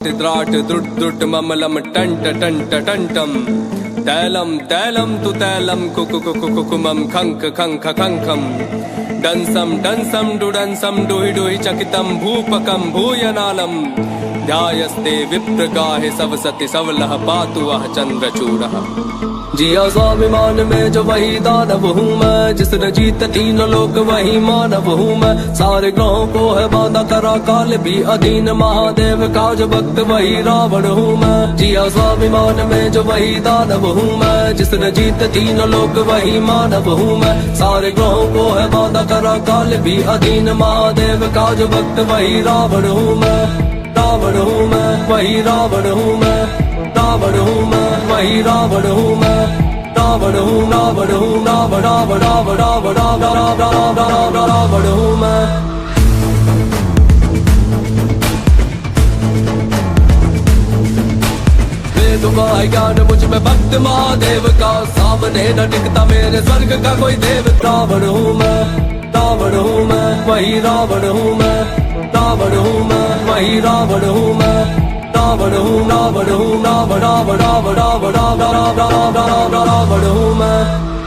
द्राट द्रुट द्रुट ममलम turned turned टंटम तैलम तैलम तु तैलम कुकुकुकुकुकुमम खंक खंक खंखम डंसम डंसम डुडंसम डुहि डुहि चकितम भूपकम भूयनालम ध्यायस्ते विप्रगाहे सवसति सवलह पातु वह चंद्रचूड़ः। जिया स्वाभिमान में जो वही दानव हूँ मैं, जिसने जीत तीनों लोक वही मानव हूँ मैं। सारे ग्रहों को है बांधा करा काल भी अधीन, महादेव का जो भक्त वही रावण हूँ मैं। जिया स्वाभिमान में जो वही दानव हूँ मैं, जिसने जीत तीनों लोक वही मानव हूँ मैं। सारे ग्रहों को है बांधा करा काल भी अधीन, महादेव का जो भक्त वही रावण हूँ मैं। रावण हूँ मैं, वही रावण हूँ मैं। रावण हूँ मैं, वही रावण हूँ मैं। रावण हूँ, रावण हूँ, रावण रावण रावण रावण रावण रावण हूँ मैं। वेद का ज्ञान मुझ में भक्त महादेव का, सामने न टिकता मेरे स्वर्ग का कोई देव। रावण हूँ मैं, रावण हूँ मैं, वही रावण हूँ मैं। रावण हूँ मैं, वही रावण हूँ मैं। रावण हूँ, रावण हूँ, रावण रावण रावण रावण रावण हूँ मैं।